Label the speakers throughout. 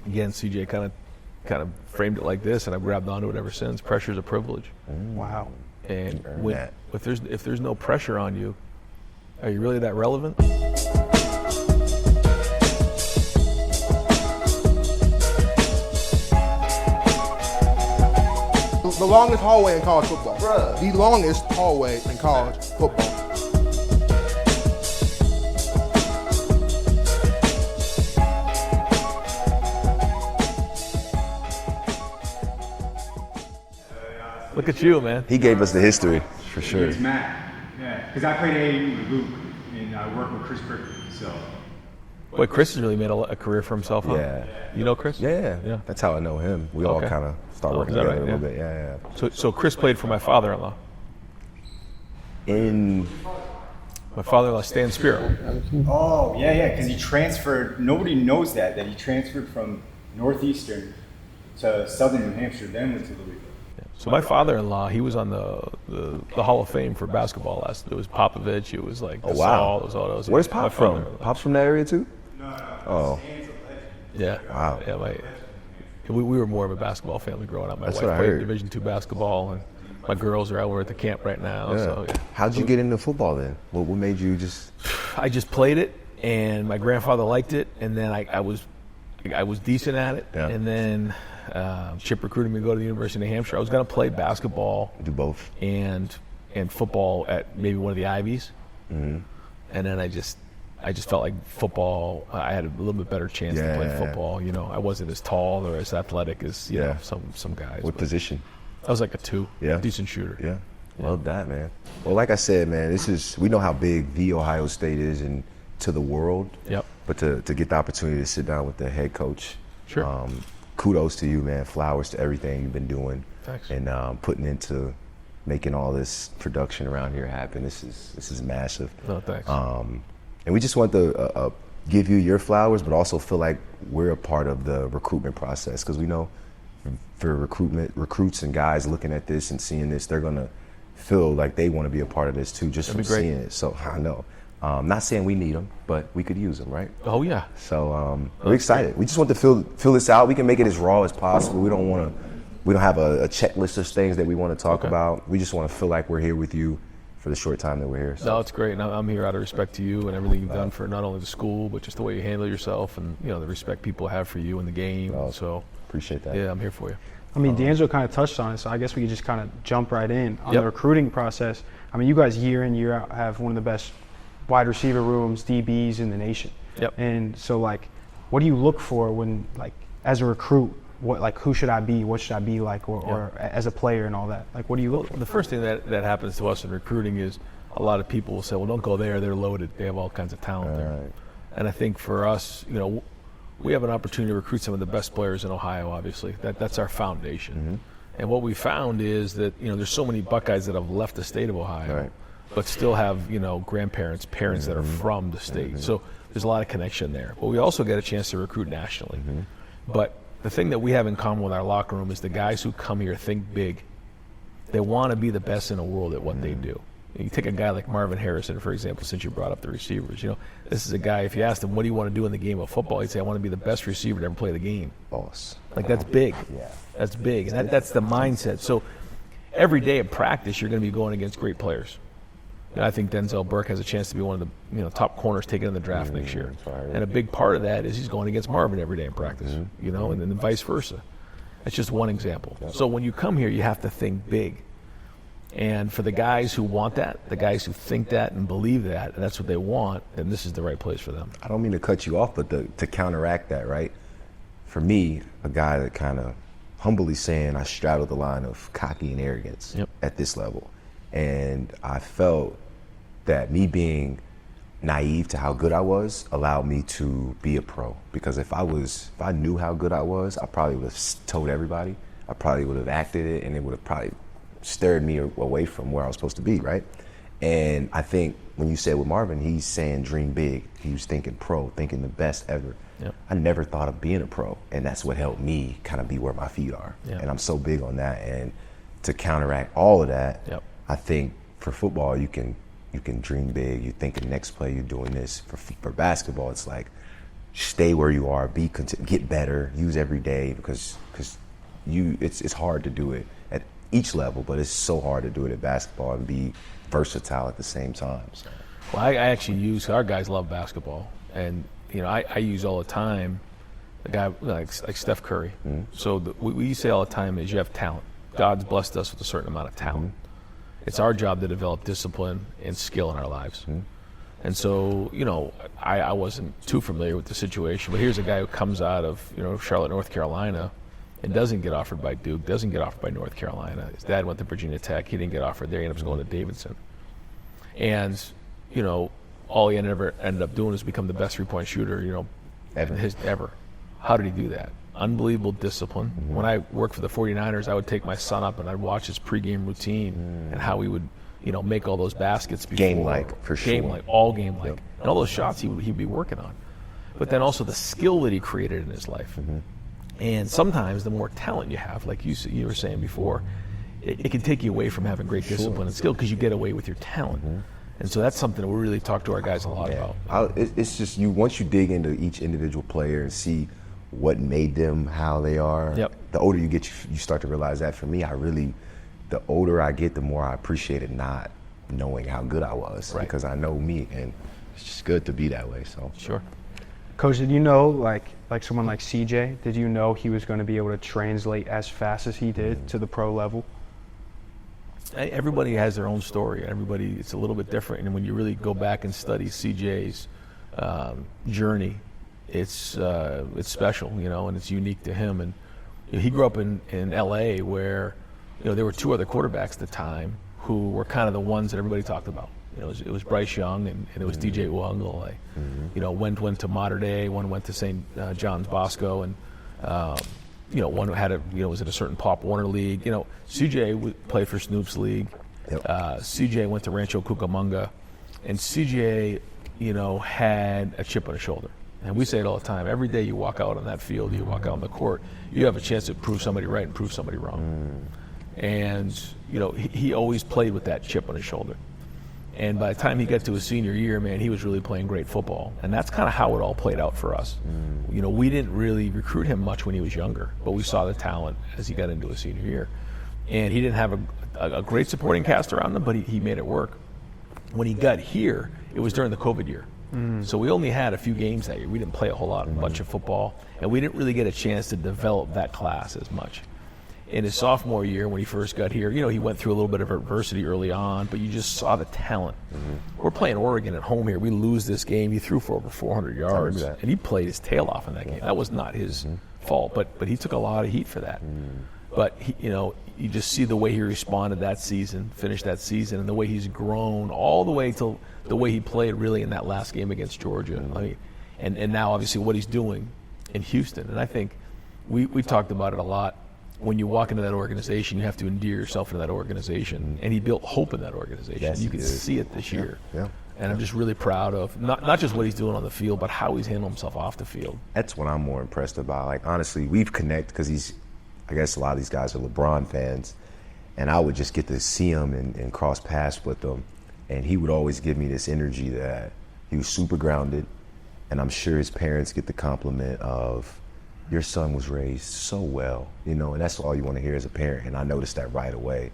Speaker 1: again, CJ kind of framed it like this, and I've grabbed onto it ever since. Pressure's a privilege.
Speaker 2: Wow.
Speaker 1: And if there's no pressure on you, are you really that relevant?
Speaker 3: The longest hallway in college football. Bruh. The longest hallway in college football.
Speaker 1: Look at you, man.
Speaker 4: He gave us the history, for sure.
Speaker 5: It's Matt. Yeah, because I played AAU with Luke, and I worked with Chris Berkeley, so.
Speaker 1: Boy, Chris has really made a career for himself, huh?
Speaker 4: Yeah.
Speaker 1: You know Chris?
Speaker 4: Yeah. That's how I know him. We all kind of start working together a little bit. Yeah.
Speaker 1: So Chris played for my father-in-law. My father-in-law, Stan Spiro.
Speaker 5: Oh, yeah, because he transferred. Nobody knows that he transferred from Northeastern to Southern New Hampshire, then went to Louisville.
Speaker 1: So my father-in-law, he was on the Hall of Fame for basketball last. It was Popovich. It was like
Speaker 4: wow.
Speaker 1: It was all those.
Speaker 4: Where's Pop from? Pop's from that area too?
Speaker 5: No.
Speaker 4: Oh.
Speaker 1: Yeah.
Speaker 4: Wow.
Speaker 1: Yeah. We were more of a basketball family growing up. My
Speaker 4: That's
Speaker 1: wife
Speaker 4: what I
Speaker 1: played
Speaker 4: heard.
Speaker 1: Division II basketball, and my girls are out. We're at the camp right now.
Speaker 4: Yeah.
Speaker 1: So yeah.
Speaker 4: How'd you get into football then? What made you just?
Speaker 1: I just played it, and my grandfather liked it, and then I was decent at it, and then Chip recruited me to go to the University of New Hampshire. I was going to play basketball,
Speaker 4: Do both,
Speaker 1: and football at maybe one of the Ivies, and then I just felt like football. I had a little bit better chance to play football. You know, I wasn't as tall or as athletic as you know some guys.
Speaker 4: What position?
Speaker 1: I was like a 2, decent shooter.
Speaker 4: Yeah. Love that, man. Well, like I said, man, we know how big the Ohio State is and to the world.
Speaker 1: Yep.
Speaker 4: But to get the opportunity to sit down with the head coach,
Speaker 1: sure.
Speaker 4: Kudos to you, man. Flowers to everything you've been doing.
Speaker 1: Thanks.
Speaker 4: And putting into making all this production around here happen. This is massive.
Speaker 1: No, thanks.
Speaker 4: And we just want to give you your flowers, but also feel like we're a part of the recruitment process, because we know for recruits and guys looking at this and seeing this, they're gonna feel like they want to be a part of this too, just from seeing it. So I know. Not saying we need them, but we could use them, right?
Speaker 1: Oh yeah.
Speaker 4: So we're excited. We just want to fill this out. We can make it as raw as possible. We don't have a checklist of things that we want to talk about. We just want to feel like we're here with you for the short time that we're here. So.
Speaker 1: No, it's great. And I'm here out of respect to you and everything you've done for not only the school, but just the way you handle yourself and the respect people have for you in the game. So
Speaker 4: appreciate that.
Speaker 1: Yeah, I'm here for you.
Speaker 2: I mean, D'Angelo kind of touched on it, so I guess we could just kind of jump right in on the recruiting process. I mean, you guys year in, year out have one of the best wide receiver rooms, DBs in the nation.
Speaker 1: Yep.
Speaker 2: And so, like, what do you look for when, like, as a recruit, who should I be? What should I be like, or as a player and all that? Like, what do you look for?
Speaker 1: The first thing that happens to us in recruiting is a lot of people will say, well, don't go there. They're loaded. They have all kinds of talent there. Right. And I think for us, we have an opportunity to recruit some of the best players in Ohio, obviously. That's our foundation. Mm-hmm. And what we found is that, there's so many Buckeyes that have left the state of Ohio, but still have, grandparents, parents that are from the state. So there's a lot of connection there. But we also get a chance to recruit nationally. But the thing that we have in common with our locker room is the guys who come here think big. They want to be the best in the world at what they do. You take a guy like Marvin Harrison, for example, since you brought up the receivers. This is a guy, if you asked him, what do you want to do in the game of football? He'd say, I want to be the best receiver to ever play the game.
Speaker 4: Boss.
Speaker 1: Like, that's big. Yeah. That's big. And that's the mindset. So every day of practice, you're going to be going against great players. And I think Denzel Burke has a chance to be one of the top corners taken in the draft next year. And a big part of that is he's going against Marvin every day in practice, and then vice versa. That's just one example. So when you come here, you have to think big. And for the guys who want that, the guys who think that and believe that, and that's what they want, then this is the right place for them.
Speaker 4: I don't mean to cut you off, but to counteract that, right? For me, a guy that kind of humbly saying I straddled the line of cocky and arrogance at this level. And I felt that me being naive to how good I was allowed me to be a pro. Because if I knew how good I was, I probably would have told everybody. I probably would have acted it, and it would have probably stirred me away from where I was supposed to be, right? And I think when you said with Marvin, he's saying dream big. He was thinking pro, thinking the best ever. Yep. I never thought of being a pro, and that's what helped me kind of be where my feet are. Yep. And I'm so big on that. And to counteract all of that, I think for football, you can dream big. You think the next play you're doing this. For basketball, it's like stay where you are, be content, get better, use every day, because it's hard to do it at each level, but it's so hard to do it at basketball and be versatile at the same time. So.
Speaker 1: Well, I actually use, our guys love basketball, and I use all the time a guy like Steph Curry. Mm-hmm. So what we say all the time is you have talent. God's blessed us with a certain amount of talent. Mm-hmm. It's our job to develop discipline and skill in our lives. Mm-hmm. And so, I wasn't too familiar with the situation, but here's a guy who comes out of, Charlotte, North Carolina, and doesn't get offered by Duke, doesn't get offered by North Carolina. His dad went to Virginia Tech. He didn't get offered there. He ended up going to Davidson. And, all he ended up doing is become the best three-point shooter, ever. How did he do that? Unbelievable discipline. Mm-hmm. When I worked for the 49ers, I would take my son up and I'd watch his pregame routine and how he would, make all those baskets before.
Speaker 4: Game-like, for sure.
Speaker 1: Game-like, all game-like. Yep. And all those shots he'd be working on. But then also the skill that he created in his life. Mm-hmm. And sometimes the more talent you have, like you were saying before, it can take you away from having great discipline and skill because you get away with your talent. Mm-hmm. And so that's something that we really talk to our guys a lot about.
Speaker 4: It's just once you dig into each individual player and see what made them how they are, the older you get, you start to realize that. For me, the older I get, the more I appreciate it not knowing how good I was, because I know me, and it's just good to be that way. So
Speaker 1: sure.
Speaker 2: Coach, did you know, like someone like CJ, did you know he was going to be able to translate as fast as he did to the pro level?
Speaker 1: Everybody has their own story. It's a little bit different. And when you really go back and study CJ's journey, it's special, and it's unique to him. And he grew up in L.A. where, there were two other quarterbacks at the time who were kind of the ones that everybody talked about. It was Bryce Young and it was DJ Uiagalelei. Mm-hmm. One went to Mater Dei, one went to St. John's Bosco, and one had was in a certain Pop Warner league. CJ played for Snoop's league. Yep. CJ went to Rancho Cucamonga, and CJ, had a chip on his shoulder. And we say it all the time. Every day you walk out on that field, you walk out on the court, you have a chance to prove somebody right and prove somebody wrong. And he always played with that chip on his shoulder. And by the time he got to his senior year, man, he was really playing great football. And that's kind of how it all played out for us. We didn't really recruit him much when he was younger, but we saw the talent as he got into his senior year. And he didn't have a great supporting cast around him, but he made it work. When he got here, it was during the COVID year. So we only had a few games that year. We didn't play a whole lot, a bunch of football, and we didn't really get a chance to develop that class as much. In his sophomore year, when he first got here, he went through a little bit of adversity early on, but you just saw the talent. We're playing Oregon at home here. We lose this game. He threw for over 400 yards, and he played his tail off in that game. That was not his fault, but he took a lot of heat for that. But you just see the way he responded that season, finished that season, and the way he's grown all the way till the way he played really in that last game against Georgia. And now obviously what he's doing in Houston. And I think we talked about it a lot. When you walk into that organization, you have to endear yourself into that organization. And he built hope in that organization.
Speaker 4: Yes,
Speaker 1: you can see it this year.
Speaker 4: Yeah.
Speaker 1: And I'm just really proud of not just what he's doing on the field, but how he's handling himself off the field.
Speaker 4: That's what I'm more impressed about. Like, honestly, we've connected because I guess a lot of these guys are LeBron fans. And I would just get to see him and cross paths with them. And he would always give me this energy that he was super grounded. And I'm sure his parents get the compliment of, your son was raised so well, and that's all you want to hear as a parent. And I noticed that right away.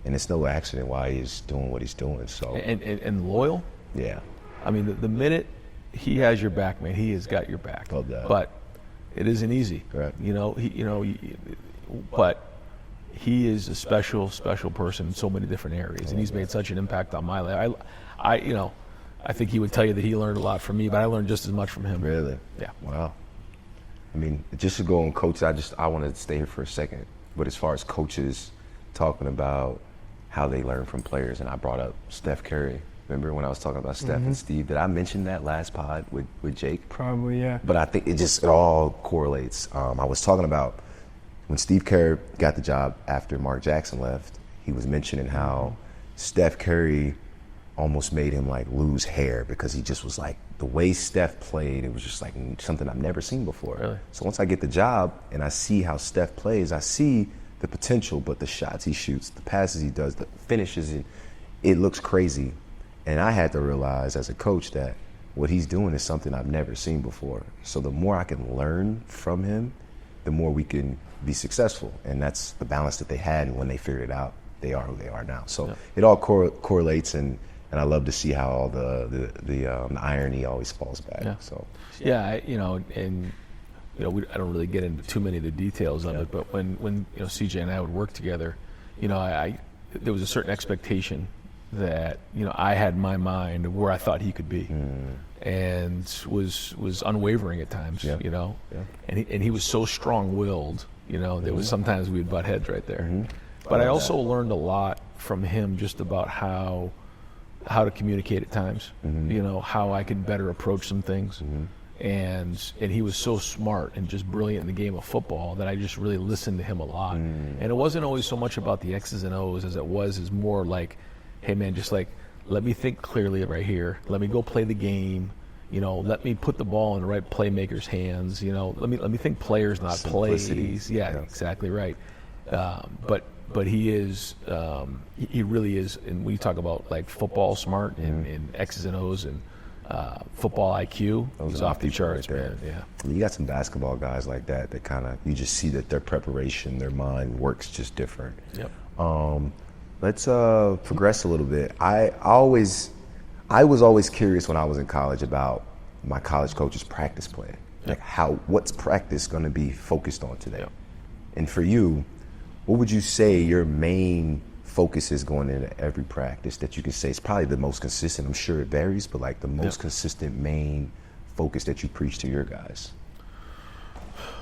Speaker 4: And it's no accident why he's doing what he's doing. So
Speaker 1: And loyal?
Speaker 4: Yeah.
Speaker 1: I mean, the minute he has your back, man, he has got your back.
Speaker 4: Love that.
Speaker 1: But it isn't easy.
Speaker 4: Right.
Speaker 1: But he is a special person in so many different areas, and he's made such an impact on my life. I think he would tell you that he learned a lot from me, but I learned just as much from him.
Speaker 4: Really?
Speaker 1: Yeah.
Speaker 4: Wow. I mean, just to go on coaches, I want to stay here for a second. But as far as coaches talking about how they learn from players, and I brought up Steph Curry. Remember when I was talking about Steph and Steve? Did I mention that last pod with Jake?
Speaker 2: Probably, yeah.
Speaker 4: But I think it all correlates. I was talking about when Steve Kerr got the job after Mark Jackson left, he was mentioning how Steph Curry almost made him like lose hair because he just was like, the way Steph played, it was just like something I've never seen before.
Speaker 1: Really?
Speaker 4: So once I get the job and I see how Steph plays, I see the potential, but the shots he shoots, the passes he does, the finishes, it looks crazy. And I had to realize as a coach that what he's doing is something I've never seen before. So the more I can learn from him, the more we can be successful. And that's the balance that they had, and when they figured it out, they are who they are now. So it all correlates, and I love to see how all the irony always falls back.
Speaker 1: Yeah.
Speaker 4: So
Speaker 1: I don't really get into too many of the details of it, but when CJ and I would work together, there was a certain expectation that I had in my mind of where I thought he could be, and was unwavering at times. And he was so strong-willed. There was sometimes we'd butt heads right there. But I also learned a lot from him just about how to communicate at times. How I could better approach some things. And he was so smart and just brilliant in the game of football that I just really listened to him a lot. And it wasn't always so much about the X's and O's as it was more like, hey man, just like, let me think clearly right here. Let me go play the game. Let me put the ball in the right playmaker's hands. Let me think players, not plays. Yeah, exactly right. But he is, he really is. And we talk about like football smart and X's and O's and football IQ. He's off the charts, man. Yeah.
Speaker 4: You got some basketball guys like that kind of, you just see that their preparation, their mind works just different.
Speaker 1: Yep.
Speaker 4: Let's progress a little bit. I was always curious when I was in college about my college coach's practice plan. Like what's practice going to be focused on today?
Speaker 1: Yep.
Speaker 4: And for you, what would you say your main focus is going into every practice that you can say is probably the most consistent? I'm sure it varies, but like the most consistent main focus that you preach to your guys?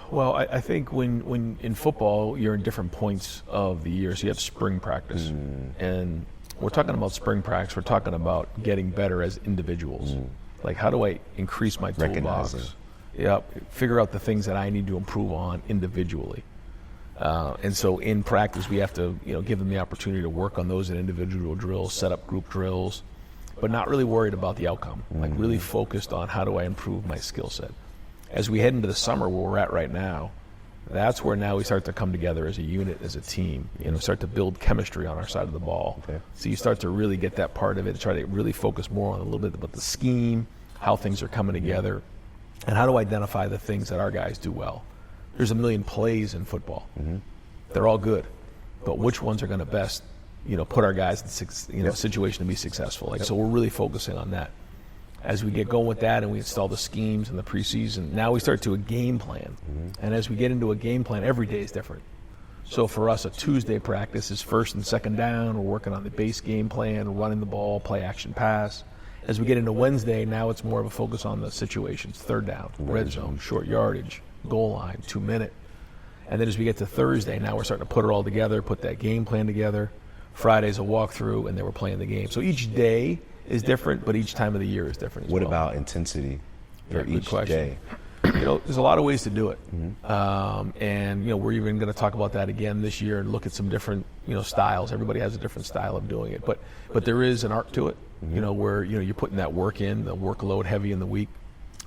Speaker 1: Well, I think when in football, you're in different points of the year. So you have spring practice. And we're talking about spring practice. We're talking about getting better as individuals. Like, how do I increase my toolbox? Figure out the things that I need to improve on individually. And so in practice, we have to give them the opportunity to work on those in individual drills, set up group drills, but not really worried about the outcome. Like really focused on how do I improve my skill set. As we head into the summer where we're at right now, that's where now we start to come together as a unit, as a team, start to build chemistry on our side of the ball. Okay. So you start to really get that part of it, try to really focus more on a little bit about the scheme, how things are coming together, and how to identify the things that our guys do well. There's a million plays in football. They're all good, but which ones are going to best, put our guys in situation to be successful? So we're really focusing on that. As we get going with that and we install the schemes in the preseason, now we start to a game plan. And as we get into a game plan, every day is different. So for us, a Tuesday practice is first and second down. We're working on the base game plan, running the ball, play action pass. As we get into Wednesday, now it's more of a focus on the situations, third down, red zone, short yardage, goal line, 2 minute. And then as we get to Thursday, now we're starting to put it all together, put that game plan together. Friday's a walkthrough, and then we're playing the game. So each day is different, but each time of the year is different as well.
Speaker 4: What about intensity for each day?
Speaker 1: There's a lot of ways to do it. And we're even going to talk about that again this year and look at some different styles. Everybody has a different style of doing it, but there is an art to it. Where you're putting that work in, the workload heavy in the week.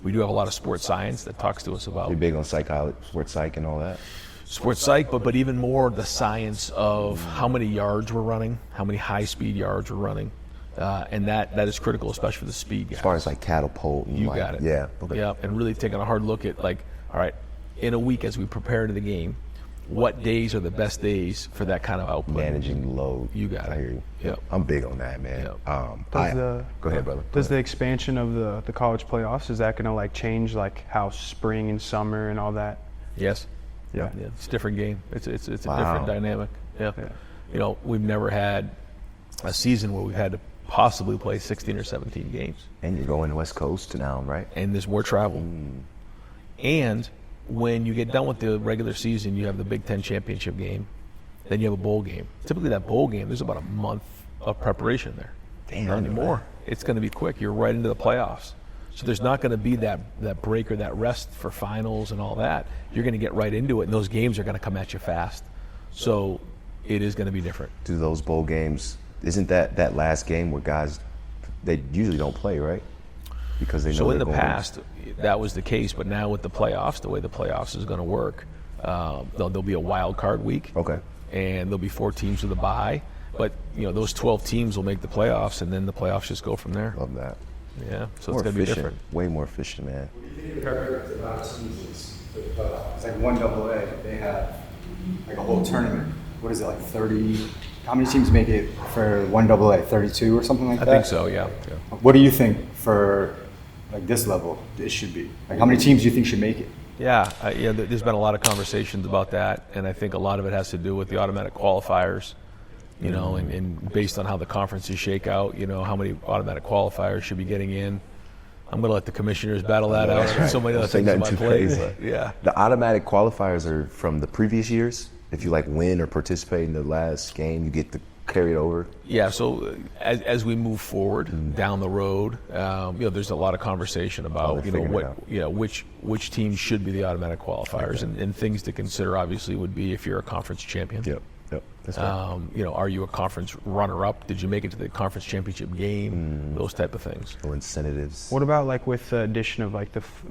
Speaker 1: We do have a lot of sports science that talks to us about.
Speaker 4: You're big on psychology, sports psych, and all that.
Speaker 1: Sports psych, but even more the science of how many yards we're running, how many high-speed yards we're running, and that is critical, especially for the speed guys.
Speaker 4: As far as like catapult, and
Speaker 1: got it.
Speaker 4: Yeah.
Speaker 1: Okay. Yeah, and really taking a hard look at all right, in a week as we prepare to the game, what days are the best days for that kind of output?
Speaker 4: Managing load.
Speaker 1: You got it.
Speaker 4: I hear you.
Speaker 1: Yep.
Speaker 4: I'm big on that, man.
Speaker 1: Yep.
Speaker 4: Go ahead, brother.
Speaker 2: Does the expansion of the college playoffs, is that going to change how spring and summer and all that?
Speaker 1: Yes.
Speaker 2: Yeah.
Speaker 1: It's a different game. It's a different dynamic. Yeah. We've never had a season where we've had to possibly play 16 or 17 games.
Speaker 4: And you're going West Coast now, right?
Speaker 1: And there's more travel. And when you get done with the regular season, you have the Big Ten championship game, then you have a bowl game. Typically that bowl game, there's about a month of preparation there.
Speaker 4: Damn.
Speaker 1: Not anymore. It's going to be quick. You're right into the playoffs. So there's not going to be that break or that rest for finals and all that. You're going to get right into it, and those games are going to come at you fast. So it is going to be different.
Speaker 4: Do those bowl games, isn't that last game where guys, they usually don't play, right? Because they know.
Speaker 1: So in the past, that was the case, but now with the playoffs, the way the playoffs is going to work, there'll be a wild card week.
Speaker 4: Okay.
Speaker 1: And there'll be 4 teams with a bye, but those 12 teams will make the playoffs, and then the playoffs just go from there.
Speaker 4: Love that.
Speaker 1: Yeah, so
Speaker 4: More
Speaker 1: it's going to be
Speaker 4: efficient,
Speaker 1: different.
Speaker 4: way more efficient, man.
Speaker 5: It's like 1AA. They have like a whole tournament. What is it, like 30? How many teams make it for 1AA? 32 or something like that?
Speaker 1: I think so, yeah.
Speaker 5: What do you think for like this level it should be? Like how many teams do you think should make it?
Speaker 1: Yeah, there's been a lot of conversations about that, and I think a lot of it has to do with the automatic qualifiers, and based on how the conferences shake out, how many automatic qualifiers should be getting in. I'm going to let the commissioners battle that out. There's so many other things on my plate. Yeah.
Speaker 4: The automatic qualifiers are from the previous years. If you win or participate in the last game, you get to carry it over.
Speaker 1: Yeah. So as we move forward down the road, there's a lot of conversation about which teams should be the automatic qualifiers, and things to consider. Obviously, would be if you're a conference champion.
Speaker 4: Yep. That's right.
Speaker 1: Are you a conference runner-up? Did you make it to the conference championship game? Those type of things.
Speaker 4: Or incentives.
Speaker 2: What about with the addition of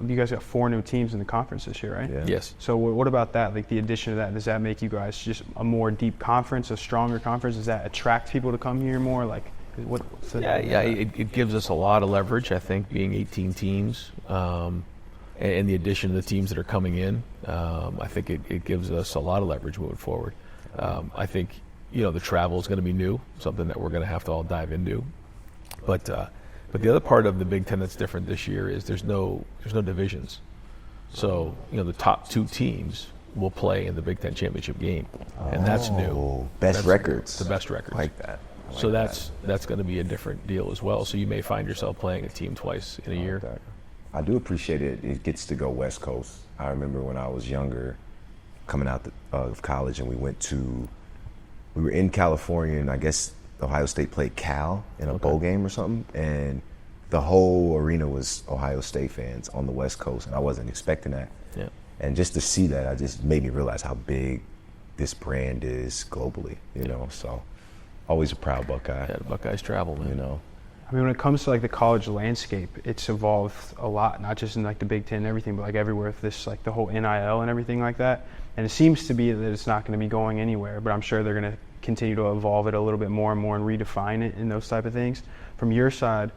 Speaker 2: you guys got 4 new teams in the conference this year, right?
Speaker 4: Yeah.
Speaker 1: Yes.
Speaker 2: So what about that? The addition of that, does that make you guys just a more deep conference, a stronger conference? Does that attract people to come here more?
Speaker 1: It gives us a lot of leverage. I think being 18 teams and the addition of the teams that are coming in, I think it gives us a lot of leverage moving forward. I think the travel is going to be new, something that we're going to have to all dive into. But the other part of the Big Ten that's different this year is there's no divisions. So the top 2 teams will play in the Big Ten championship game, and that's new.
Speaker 4: Best records.
Speaker 1: The best records.
Speaker 4: Like that.
Speaker 1: So that's going to be a different deal as well. So you may find yourself playing a team twice in a year.
Speaker 4: I do appreciate it. It gets to go West Coast. I remember when I was younger, coming out of college, and we were in California, and I guess Ohio State played Cal in a bowl game or something, and the whole arena was Ohio State fans on the West Coast, and I wasn't expecting that.
Speaker 1: Yeah.
Speaker 4: And just to see that, I just made me realize how big this brand is globally, so always a proud Buckeye.
Speaker 1: Yeah, the Buckeyes travel, man.
Speaker 2: I mean, when it comes to the college landscape, it's evolved a lot, not just in the Big Ten and everything, but everywhere with this the whole NIL and everything like that. And it seems to be that it's not going to be going anywhere, but I'm sure they're going to continue to evolve it a little bit more and more and redefine it and those type of things. From your side,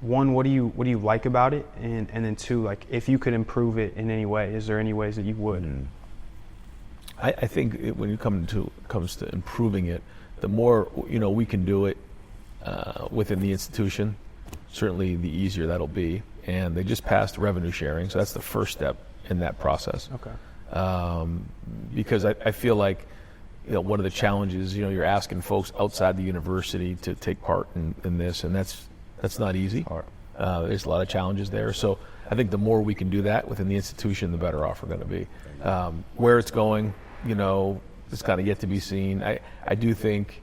Speaker 2: one, what do you like about it, and then 2, if you could improve it in any way, is there any ways that you would?
Speaker 1: I think when it comes to improving it, the more we can do it within the institution, certainly the easier that'll be. And they just passed revenue sharing, so that's the first step in that process.
Speaker 2: Okay.
Speaker 1: Because I feel like one of the challenges, you're asking folks outside the university to take part in this, and that's not easy. There's a lot of challenges there. So I think the more we can do that within the institution, the better off we're going to be. Where it's going, it's kind of yet to be seen. I do think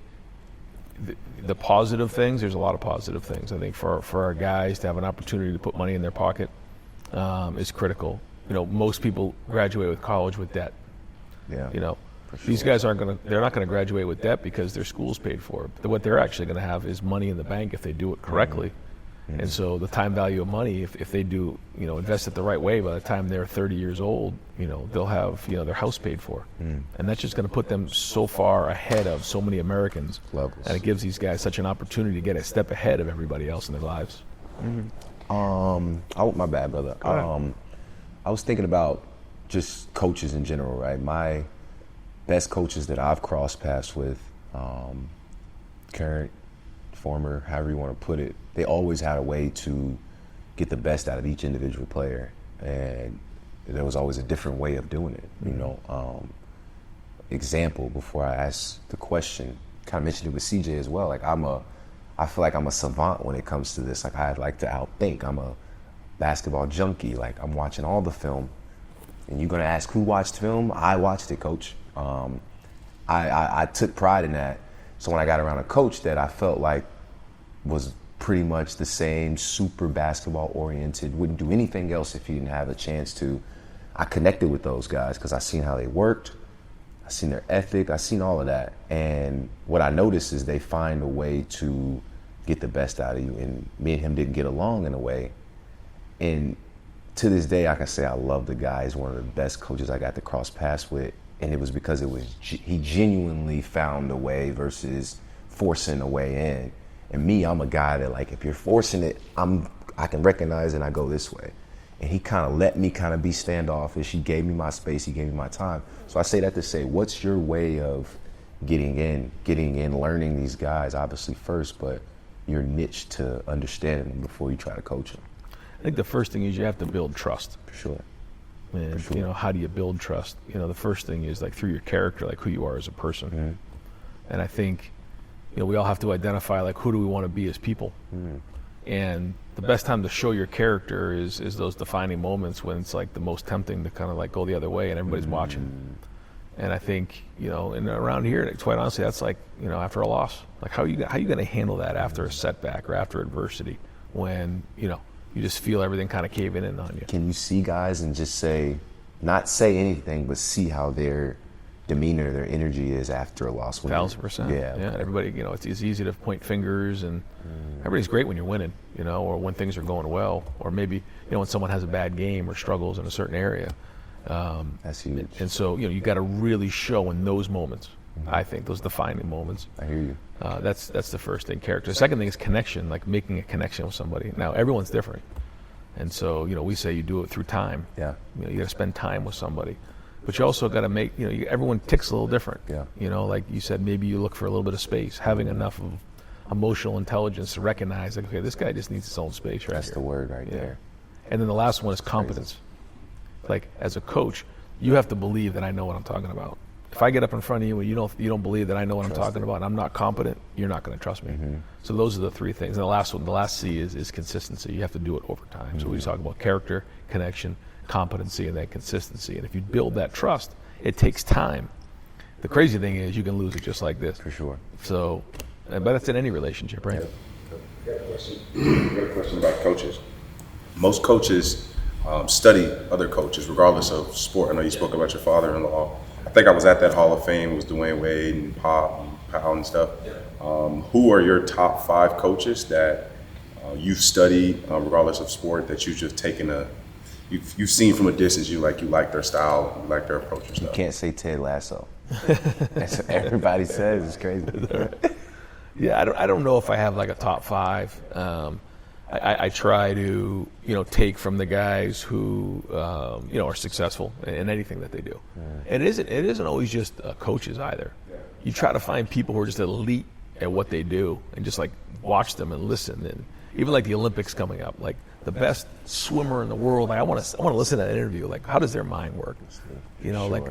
Speaker 1: the positive things, there's a lot of positive things. I think for our guys to have an opportunity to put money in their pocket is critical. Most people graduate with college with debt.
Speaker 4: Yeah.
Speaker 1: These guys they're not going to graduate with debt because their school's paid for. What they're actually going to have is money in the bank if they do it correctly. Mm-hmm. And so the time value of money, if they do, invest it the right way, by the time they're 30 years old, they'll have, their house paid for. And that's just going to put them so far ahead of so many Americans.
Speaker 4: Levels.
Speaker 1: And it gives these guys such an opportunity to get a step ahead of everybody else in their lives.
Speaker 4: My bad, brother. I was thinking about just coaches in general, right? My best coaches that I've crossed paths with, current, former, however you want to put it, they always had a way to get the best out of each individual player, and there was always a different way of doing it. Example, before I ask the question, kind of mentioned it with CJ as well. I feel like I'm a savant when it comes to this. I like to outthink. I'm a basketball junkie. I'm watching all the film, and you're gonna ask who watched film? I watched it, coach. I took pride in that. So when I got around a coach that I felt like was pretty much the same, super basketball oriented, wouldn't do anything else if he didn't have a chance to, I connected with those guys because I seen how they worked, I seen their ethic, I seen all of that. And what I noticed is they find a way to get the best out of you. And me and him didn't get along in a way. And to this day, I can say I love the guy. He's one of the best coaches I got to cross paths with. And it was because he genuinely found a way versus forcing a way in. And me, I'm a guy that, like, if you're forcing it, I can recognize it and I go this way. And he kind of let me kind of be standoffish. He gave me my space. He gave me my time. So I say that to say, what's your way of getting in, learning these guys, obviously first, but your niche to understanding them before you try to coach them?
Speaker 1: I think the first thing is you have to build trust.
Speaker 4: For sure.
Speaker 1: And, you know, how do you build trust? You know, the first thing is, like, through your character, like who you are as a person.
Speaker 4: Mm-hmm.
Speaker 1: And I think, you know, we all have to identify, like, who do we want to be as people?
Speaker 4: Mm-hmm.
Speaker 1: And the best time to show your character is those defining moments when it's, like, the most tempting to kind of, like, go the other way and everybody's watching. And I think, you know, and around here, quite honestly, that's like, you know, after a loss. Like, how are you going to handle that after a setback or after adversity when, you know, you just feel everything kind of caving in on you?
Speaker 4: Can you see guys and just say, not say anything, but see how their demeanor, their energy is after a loss?
Speaker 1: 1,000%.
Speaker 4: Yeah.
Speaker 1: Yeah. Everybody, you know, it's easy to point fingers, and everybody's great when you're winning, you know, or when things are going well, or maybe, you know, when someone has a bad game or struggles in a certain area.
Speaker 4: That's huge.
Speaker 1: And so, you know, you got to really show in those moments. I think those defining moments.
Speaker 4: I hear you.
Speaker 1: That's the first thing, character. The second thing is connection, like making a connection with somebody. Now, everyone's different, and so, you know, we say you do it through time.
Speaker 4: Yeah.
Speaker 1: You know, you got to spend time with somebody, but you also got to make, you know, everyone ticks a little different.
Speaker 4: Yeah.
Speaker 1: You know, like you said, maybe you look for a little bit of space, having enough of emotional intelligence to recognize, like, okay, this guy just needs his own space right
Speaker 4: That's
Speaker 1: here.
Speaker 4: the word right there.
Speaker 1: And then the last one is competence. Like, as a coach, you have to believe that I know what I'm talking about. If I get up in front of you and you don't believe that I know what I'm talking about and I'm not competent, you're not going to trust me. So those are the three things. And the last one, the last C is consistency. You have to do it over time. So we talk about character, connection, competency, and then consistency. And if you build that trust, it takes time. The crazy thing is you can lose it just like this.
Speaker 4: For sure.
Speaker 1: So, but that's in any relationship, right?
Speaker 6: I got a question about coaches. Most coaches study other coaches, regardless of sport. I know you spoke about your father-in-law. I think I was at that Hall of Fame with Dwayne Wade and Pop and Powell and stuff. Who are your top 5 coaches that you've studied, regardless of sport, that you've just taken you've seen from a distance, you like their style, you like their approach and stuff?
Speaker 4: You can't say Ted Lasso. That's what everybody says. It's crazy.
Speaker 1: Yeah, I don't know if I have like a top 5. I try to, you know, take from the guys who, you know, are successful in anything that they do. And it isn't always just coaches either. You try to find people who are just elite at what they do and just like watch them and listen. And even like the Olympics coming up, like the best swimmer in the world, like I want to listen to that interview. Like, how does their mind work? You know, like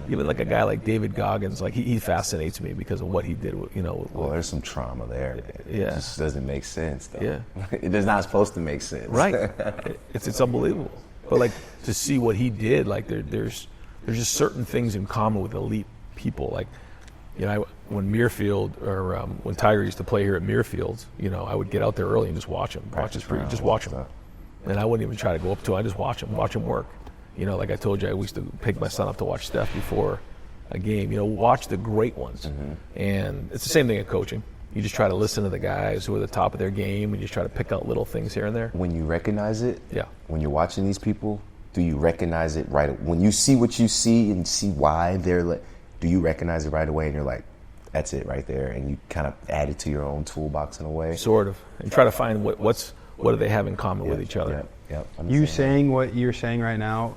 Speaker 1: even like a guy like David Goggins, like he fascinates me because of what he did. You know,
Speaker 4: Well, there's some trauma there, man.
Speaker 1: Yeah.
Speaker 4: It just doesn't make sense, though.
Speaker 1: Yeah.
Speaker 4: It is not supposed to make sense.
Speaker 1: Right. It's unbelievable. But like to see what he did, like there's just certain things in common with elite people. Like, you know, when Muirfield or when Tiger used to play here at Muirfields, you know, I would get out there early and just watch him, just watch him. And I wouldn't even try to go up to him. I just watch him work. You know, like I told you, I used to pick my son up to watch Steph before a game. You know, watch the great ones. And it's the same thing in coaching. You just try to listen to the guys who are at the top of their game, and you just try to pick out little things here and there.
Speaker 4: When you recognize it,
Speaker 1: Yeah.
Speaker 4: when you're watching these people, do you recognize it right? When you see what you see and see why they're like, do you recognize it right away and you're like, that's it right there, and you kind of add it to your own toolbox in a way?
Speaker 1: Sort of. And try to find what do they have in common with each other.
Speaker 4: Yep.
Speaker 2: You saying what you're saying right now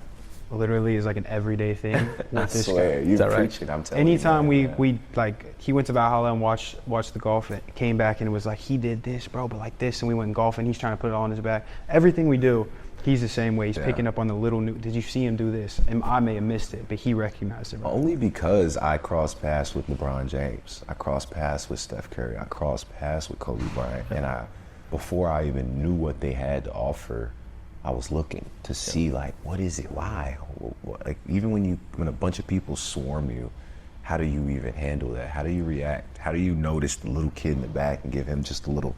Speaker 2: literally is like an everyday thing with
Speaker 4: I
Speaker 2: this
Speaker 4: swear,
Speaker 2: guy.
Speaker 4: you're
Speaker 1: that right?
Speaker 4: preaching. I'm telling
Speaker 2: Anytime
Speaker 4: you.
Speaker 2: we like, he went to Valhalla and watched the golf, and came back and it was like, he did this, bro, but like this, and we went golfing. He's trying to put it all on his back. Everything we do, he's the same way. He's picking up on the little new. Did you see him do this? And I may have missed it, but he recognized it. Right?
Speaker 4: Only because I crossed paths with LeBron James. I crossed paths with Steph Curry. I crossed paths with Kobe Bryant. And before I even knew what they had to offer, I was looking to see, like, what is it? Why? Like, even when a bunch of people swarm you, how do you even handle that? How do you react? How do you notice the little kid in the back and give him just a little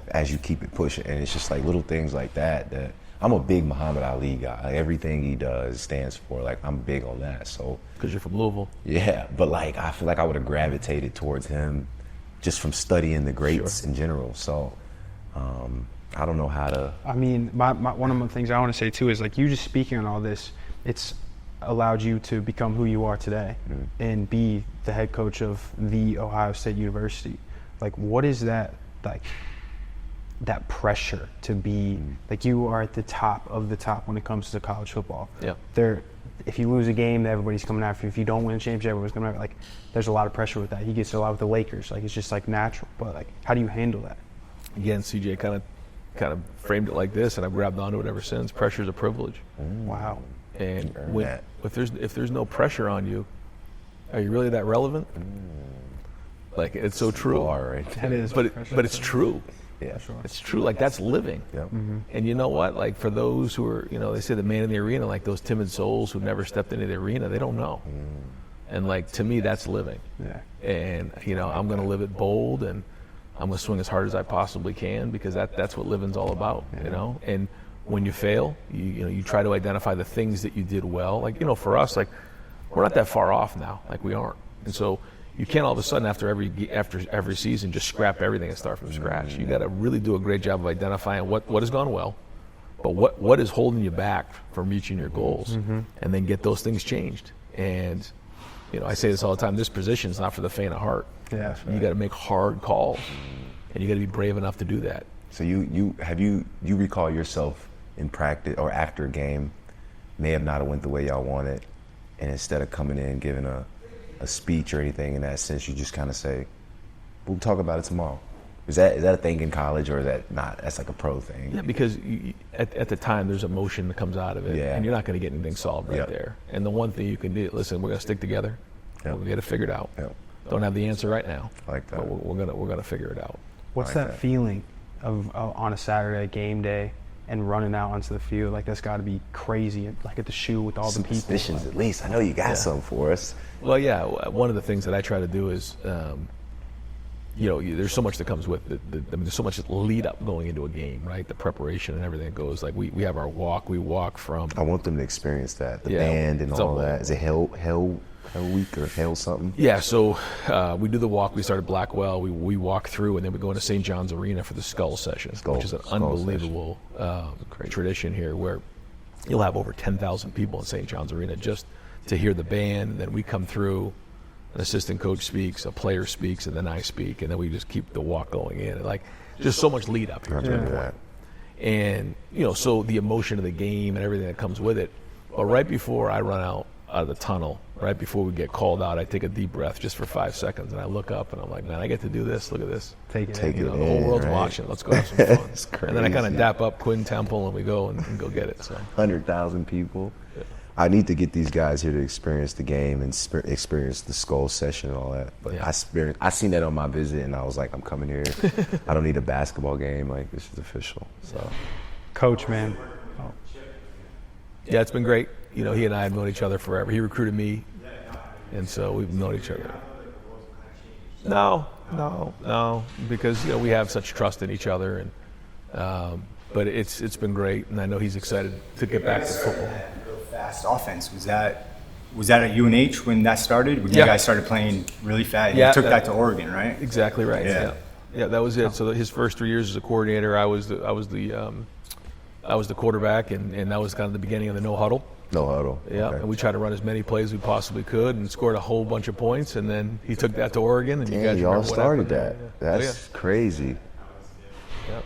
Speaker 4: as you keep it pushing? And it's just like little things like that I'm a big Muhammad Ali guy. Like, everything he does stands for, like, I'm big on that. So
Speaker 1: Because you're from Louisville.
Speaker 4: yeah, but like I feel like I would have gravitated towards him just from studying the greats in general. So I don't know how to.
Speaker 2: I mean, one of the things I want to say too is, like, you just speaking on all this, it's allowed you to become who you are today and be the head coach of the Ohio State University. Like, what is that like that pressure to be like you are at the top of the top when it comes to college football.
Speaker 1: Yeah.
Speaker 2: If you lose a game, everybody's coming after you. If you don't win a championship, everybody's coming after you. Like, there's a lot of pressure with that. He gets a lot with the Lakers. Like, it's just like natural. But like, how do you handle that?
Speaker 1: Again, CJ kind of framed it like this, and I've grabbed onto it ever since. Pressure is a privilege.
Speaker 2: Wow.
Speaker 1: And if there's no pressure on you, are you really that relevant? Like, it's so true.
Speaker 2: That is.
Speaker 1: But it's true.
Speaker 4: Yeah.
Speaker 1: It's true. Like, that's living.
Speaker 4: Yep.
Speaker 1: And you know what? Like, for those who are, they say the man in the arena, like those timid souls who never stepped into the arena, they don't know. And like, to me, that's living.
Speaker 2: Yeah.
Speaker 1: And I'm going to live it bold, and I'm going to swing as hard as I possibly can, because that's what living's all about. And when you fail, you try to identify the things that you did well. Like, for us, like, we're not that far off now. Like, we aren't. And so you can't all of a sudden after every season just scrap everything and start from scratch. You got to really do a great job of identifying what has gone well, but what is holding you back from reaching your goals, and then get those things changed. And I say this all the time: this position is not for the faint of heart.
Speaker 2: Yeah,
Speaker 1: You got to make hard calls, and you got to be brave enough to do that.
Speaker 4: So you recall yourself in practice or after a game may have not went the way y'all wanted, and instead of coming in giving a speech or anything in that sense, you just kind of say, we'll talk about it tomorrow. Is that a thing in college, or is that not? That's like a pro thing.
Speaker 1: Yeah, because at the time there's emotion that comes out of it, and you're not going to get anything solved right there. And the one thing you can do, listen, we're going to stick together. We're going to get it figured out. Don't have the answer right now.
Speaker 4: Like that.
Speaker 1: But we're gonna figure it out.
Speaker 2: What's that feeling of on a Saturday game day and running out onto the field? Like, that's got to be crazy. Like at the shoe with all the people.
Speaker 4: Superstitions, at least. I know you got something for us.
Speaker 1: Well, yeah. One of the things that I try to do is, there's so much that comes with there's so much lead up going into a game, right? The preparation and everything goes. Like we have our walk. We walk from.
Speaker 4: I want them to experience that. The band and all that. Is it Hell Week or Hell something?
Speaker 1: Yeah. So we do the walk. We start at Blackwell. We walk through, and then we go into St. John's Arena for the Skull Session, which is an unbelievable tradition here, where you'll have over 10,000 people in St. John's Arena just to hear the band. And then we come through, an assistant coach speaks, a player speaks, and then I speak, and then we just keep the walk going in. And like, just so much lead up here.
Speaker 4: Yeah.
Speaker 1: And so the emotion of the game and everything that comes with it. But right before I run out of the tunnel, right before we get called out, I take a deep breath just for 5 seconds, and I look up, and I'm like, man, I get to do this. Look at this.
Speaker 2: Take it
Speaker 1: The whole world's watching. Let's go have some fun. And then I kind of dap up Quinn Temple, and we go and go get it. So
Speaker 4: 100,000 people. Yeah. I need to get these guys here to experience the game and experience the Skull Session and all that. But I seen that on my visit, and I was like, I'm coming here. I don't need a basketball game. Like, this is official. So,
Speaker 2: Coach, man.
Speaker 1: Yeah, it's been great. He and I have known each other forever. He recruited me, and so we've known each other. No, because we have such trust in each other, and but it's been great, and I know he's excited to get back to football.
Speaker 5: Fast offense, was that at UNH when that started? When you guys started playing really fast? You took that to Oregon, right?
Speaker 1: Exactly right. Yeah, that was it. So his first 3 years as a coordinator, I was the quarterback, and that was kind of the beginning of the no huddle.
Speaker 4: No huddle.
Speaker 1: Yeah, okay. And we tried to run as many plays as we possibly could, and scored a whole bunch of points. And then he took that to Oregon, and you guys
Speaker 4: all started that. That's crazy.
Speaker 1: Yep.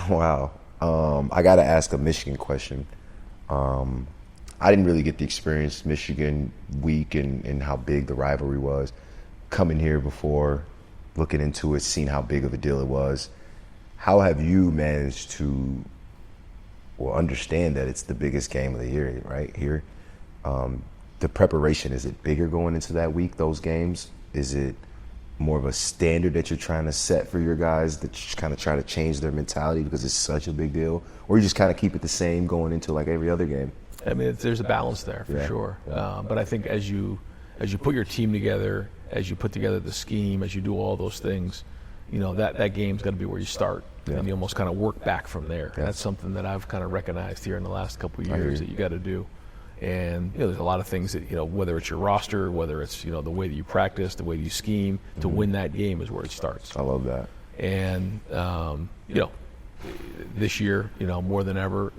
Speaker 4: Wow. I got to ask a Michigan question. I didn't really get the experience Michigan week and how big the rivalry was. Coming here before, looking into it, seeing how big of a deal it was. How have you managed to understand that it's the biggest game of the year right here? The preparation, is it bigger going into that week, those games? Is it more of a standard that you're trying to set for your guys, that you kind of try to change their mentality because it's such a big deal? Or you just kind of keep it the same going into like every other game?
Speaker 1: I mean, there's a balance there for sure. But I think as you put your team together, as you put together the scheme, as you do all those things, that game's got to be where you start. And you almost kind of work back from there. And that's something that I've kind of recognized here in the last couple of years that you got to do. And there's a lot of things that whether it's your roster, whether it's the way that you practice, the way that you scheme, to win that game is where it starts.
Speaker 4: I love that.
Speaker 1: And this year, more than ever,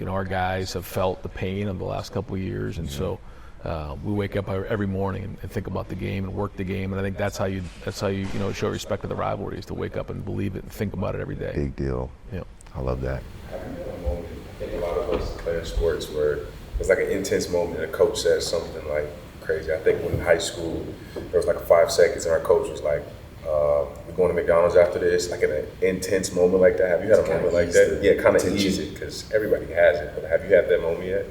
Speaker 1: our guys have felt the pain of the last couple of years, and so We wake up every morning and think about the game and work the game, and I think that's how you show respect to the rivalry, is to wake up and believe it and think about it every day.
Speaker 4: Big deal.
Speaker 1: Yeah.
Speaker 4: I love that.
Speaker 6: I think a lot of us play in sports where it's like an intense moment and a coach says something like crazy. I think when in high school, there was like 5 seconds and our coach was like, we're going to McDonald's after this, like an intense moment like that. Have you had a moment like that? Yeah, kind of ease it, because everybody has it. But have you had that moment yet?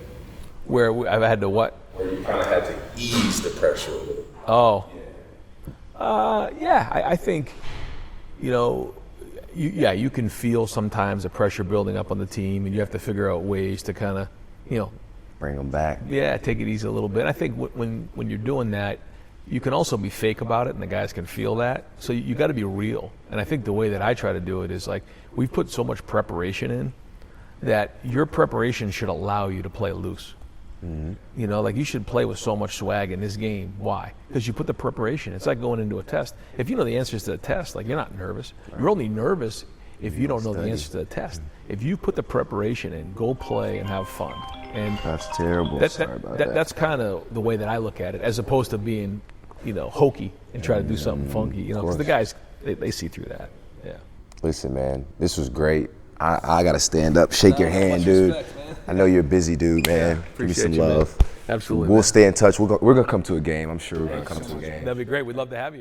Speaker 1: Where I've had to what?
Speaker 6: Where you kind of had to ease the pressure a little.
Speaker 1: Oh. Yeah, I think, you can feel sometimes the pressure building up on the team, and you have to figure out ways to kind of,
Speaker 4: Bring them back.
Speaker 1: Yeah, take it easy a little bit. I think when you're doing that, you can also be fake about it, and the guys can feel that. So you got to be real. And I think the way that I try to do it is, like, we've put so much preparation in that your preparation should allow you to play loose. Mm-hmm. Like, you should play with so much swag in this game. Why? Because you put the preparation. It's like going into a test. If you know the answers to the test, like, you're not nervous. Right. You're only nervous if you don't know the answers to the test. If you put the preparation in, go play and have fun. And
Speaker 4: that's terrible. Sorry about that.
Speaker 1: That's kind of the way that I look at it, as opposed to being, hokey and try to do something funky. Because the guys, they see through that. Yeah.
Speaker 4: Listen, man, this was great. I got to stand up, shake your hand, dude. Respect, I know you're a busy dude, man. Give me some love.
Speaker 1: Man. Absolutely.
Speaker 4: We'll stay in touch. We're gonna come to a game. I'm sure we're gonna come to a game.
Speaker 1: That'd be great. We'd love to have you.